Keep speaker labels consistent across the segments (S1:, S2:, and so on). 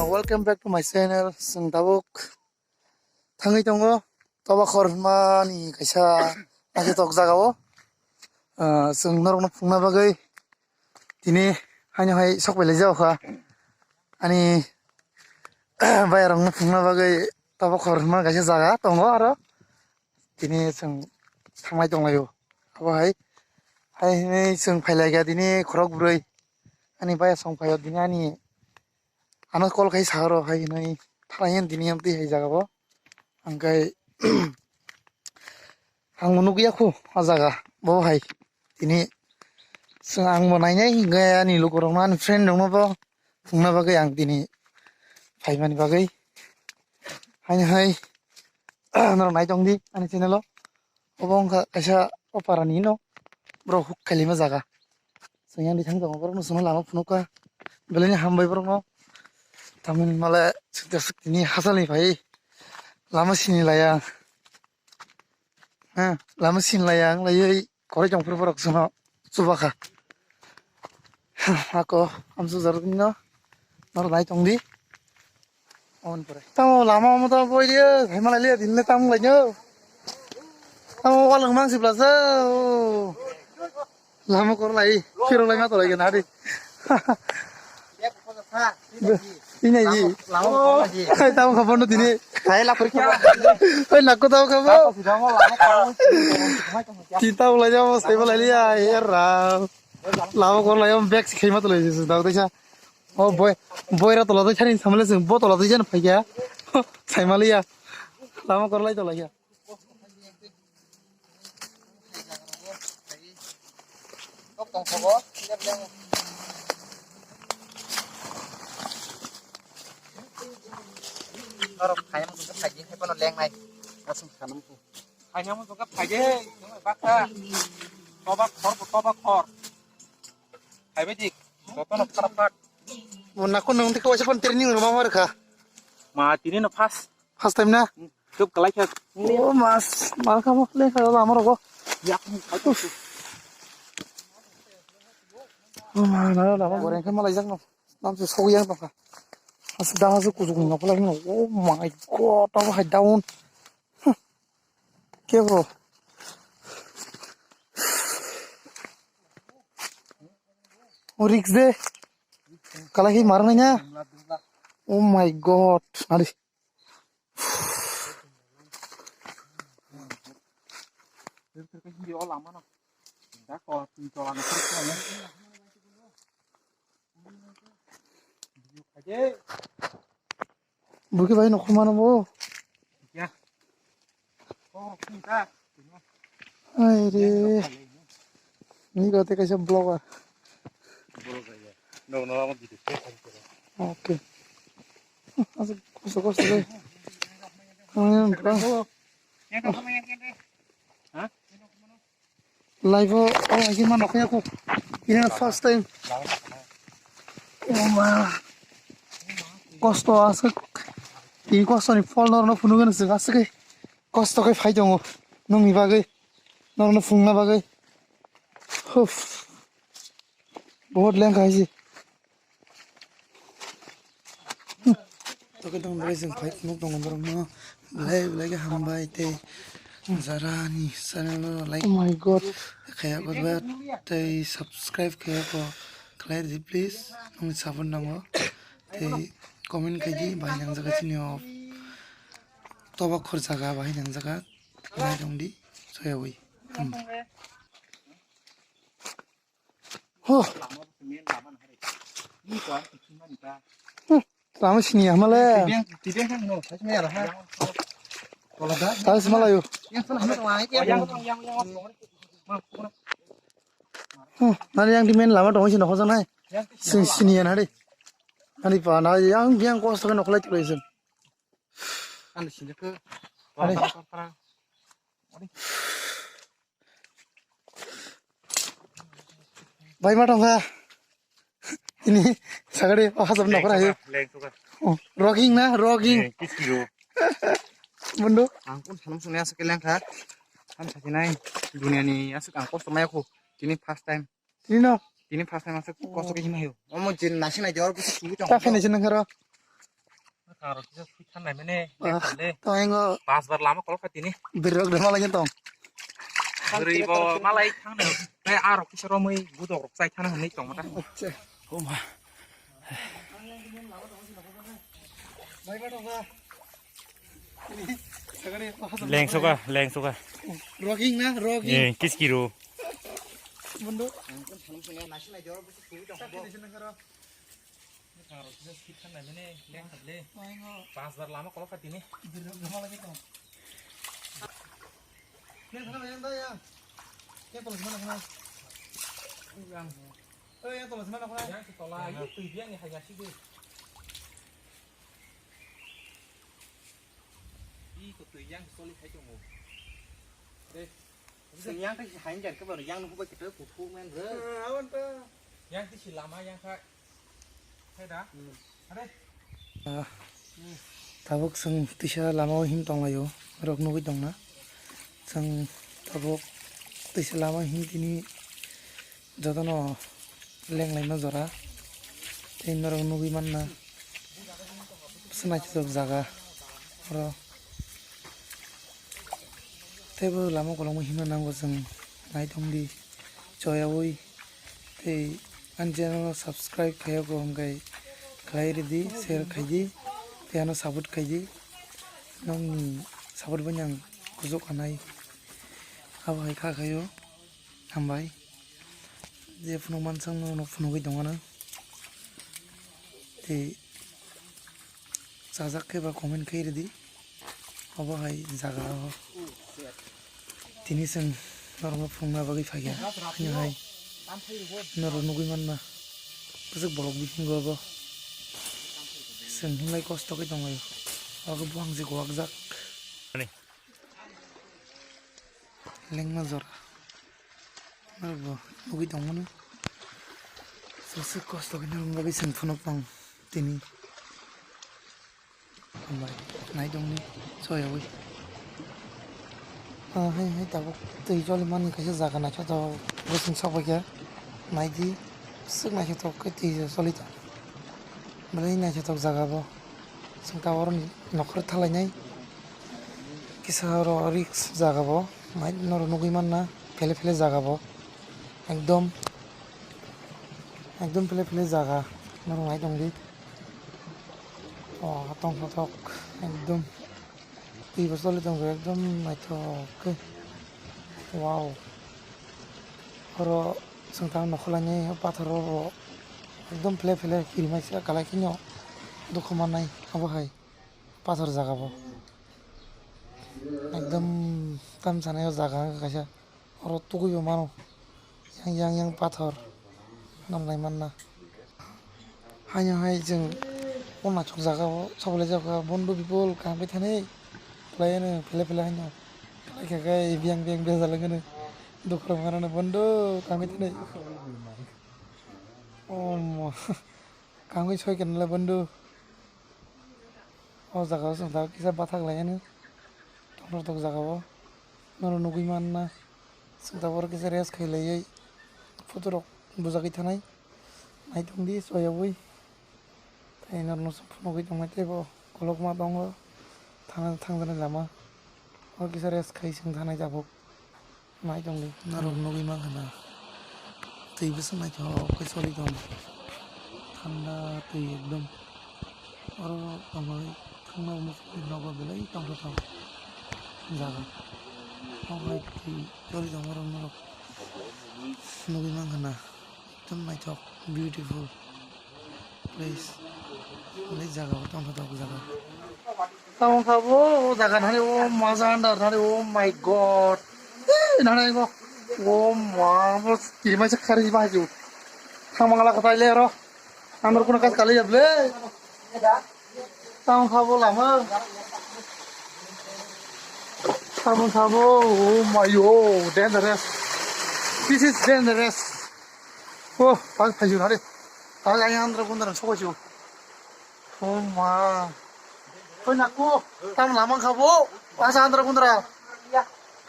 S1: Welcome back to my channel. Sing tabuk thangai tongo tobakor mani kaisa ake tok jagao sing norokno phungna bagui tini haino hai sokbele jawkha ani bayarokno phungna bagui tobakor ma kaisa jaga tongo aro tini sing thangnai tonglaio abo hai sing phailaiga tini khorok burui ani baya songphaio tini ani ano kol kai sagaro hai noi thalayen tini amti hai jagao angkai ang nugiaku ajaga bo hai tini ang mo nainai gaya ni lukorong nan friend dong bo phungna bagai ang tini phaimani bagai hai nor nai tong di ani channel obong kha kaisa oparani no bro huk khalima jaga singyan di thang jong bro no suno lama phunuka beleni hambai bro no tamun mala tini hasali bhai lama sini laya lama sin layang layai kore jongfur borok suno subaka ako amsu zargino nor nai tongdi on pore tamo lama mo to boy dia hemala lia dinle tam lainyo tamo walang mang siblasa lama kor lai kiro lai ma to lai ganadi ini ji hai tamo khabon no dini hai la porikha oi nakko tamo khabo kita ulai jamo sai balai lia era lama kor lai am back sikhai ma to lai jisu daw daisa oh boy ra to la dai charin samle sing bo to la dai jan phaiya sai malia lama kor lai to lai ya tok tong khabo Orang kaya mau tunggu saja, hebat lo leng naik, langsung kanam tu. Kaya mau tunggu saja, tunggu bakha, tobak kor, kaya bedik, betul lo kerapat. Mana aku nanti kau siapa training rumah mereka? Mati ni no first time na? Cukup kelai kan? Oh mas, malah kamu kelai kalau lama roko. Ya aku tu. Oh mana lama goreng kan malah jangan, langsung soyang tu kan. Asda hasu kuzuk na pala no. Oh my god, tahu hai down. Ke bro? Oh risk deh. Kalau hi marnanya. Oh my god. Nadi. Buki bayi nak mana bo? Ya. Oh kita. Aire. Ini kau teh kasih blog ah. Blog aja. No lama gitu. Oke. Asal kos deh. Berapa? Hah? Live oh gimana aku? Ini first time. Oh my. Kosto asal ini kosto ni fall nor no punugan sih asal खस्थ'यै फाय दङ नोंनि बागै नोंनो फुंना बागै HUF बहुत लेंखा हैजि Toke dong beri jeng fight nuk dong dorong no belai ke hambai te zarani channel like oh my god kayak buat te subscribe kayak ko clear di please nong sabun dong te komen kayak di bahaya yang jaga sini of toba khor jaga bahaya yang jaga nai dong di soya wei huh lama sini ya malah tahu malah yuk nanti yang di main lama dong sih nak kosan hai sini ya nanti nanti pak nanti yang kos kan nak lagi tulisan baik matang saya ini sagade pasal nak orang aja rocking na rocking bendo
S2: angkut salam sunya sekilang kah kan sakinai dunia ni asuk angkut sama aku ini first time ini first time asuk kos ke sini yuk mau jin nasi na jawab bisa sulit
S1: tak kena jeneng karo
S2: karo kita fitan lah mana
S1: tong engo
S2: pas berlama kalau kat ini
S1: berok dah malah tong
S2: dari bawa malai kang nih kayak arok kisah romai budok rok sai tanah ini tong mata
S1: Kuma. Baik matang saya ini sagade pasal
S2: leng suka
S1: rocking na rocking
S2: kis kilo
S1: bendo
S2: angkut salam sunya nasi na jawab bisa sulit
S1: tak kena jeneng karo
S2: karo kita fitan lah mana leng kat le pas berlama kalau kat ini
S1: berok dah malah tong ini sana yang dah ya yang tulis mana sana
S2: yang
S1: yang tulis mana sana
S2: yang sekolah itu dia nih hanya sih itu tuh yang solid aja mau deh yang tadi hanya kan baru yang nunggu kita kutu men
S1: awan tuh
S2: yang itu lama yang kak saya dah ada
S1: tabuk sing tisha lama him tong layo rok nugi tong na sang tabuk tisha lama him tini jodono leng lain jora tin rok nugi man na senai chok jaga ro tebo lama kolong him na nang jeng nai tong di joya woi te anjana subscribe kayo ko hongkai khai di share khai di tiano sabut khai di nong sabut banyang kuzuk anai abai kha kayo hambai je phunu mansang no phunu gai dongana te sajak ke ba comment khai di aba hai jaga tini sing normal phungna bagi phagya hai noro nugui manna kuzuk bolok bikin go ba sing lai kosto ke dong ayo aku buang si kuak zak leng mazor naro nugui dong mana sese kosto ke naro bagi sing phunok dong tini ambai nai dong ni soya woi hai tabuk tei joli man kaisa jaga na chato bosing sabagya nai di sik na chato ke tei joli ta belai na chato jaga bo sing tawaron nokhor thalai nai kisa ro risk jaga bo nai noro nugui man na fele fele jaga bo ekdom fele jaga noro nai dong di hatong hatok ekdom এই বছর তো একদম নাইথকে wow horo sangtang nokholani pathoro ekdom fele fele kirmaisa kalakinyo dokumanai abo hai pathor jaga bo ekdom tam sanayo jaga kaisa horo tuguyo mano yang pathor namnai manna hanya hai jeng onna chok jaga bo sabole jaga bondo bipol kampai thanai playane pele hanya kayak biang biasa lagi dokter mana bondo kami tuh kami coy kenal bondo jaga sebentar kisah batak lainnya tok jagao noro nugui manna sing tabor kisa rest khailaiयै photo rok bujagui thanai naitongdi soyabui tai noro nugui tongmai teibo kolokma tongo thangjanai lama o kisa rest khai sing thanai jabuk naitongdi noro nugui mankhana tui bwsang naithok khai soli tong thanda tui ekdom oro tongmai thangna musuk nogo belai tongthok jaga obai tui soli tong oro norok nugui mankhana ekdom naithok beautiful place belai jaga tongthok jaga tamo khabo o jaga nani o maza andar nani oh my god nani go oh ma bos kirmai se khari baju thamangala katai le ro amar kuna kas kali jable tamo khabo lama tamo khabo oh my oh dangerous this is dangerous oh pas phaju nani pas ayah andra kundaran sokoju oh ma Hoy naku, tam lamang khabo, pas andra kundra.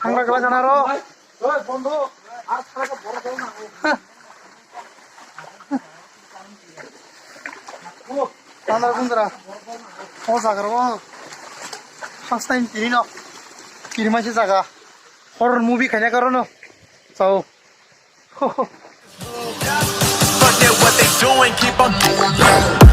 S1: Hangra kala janaro. Hoy bondhu, ar khara ka bora dau na. Oh, andra kundra. Oh sagar wo. First time kirino. Kirma se jaga. Horror movie khanya karo no. So.
S3: Forget what they doing, keep on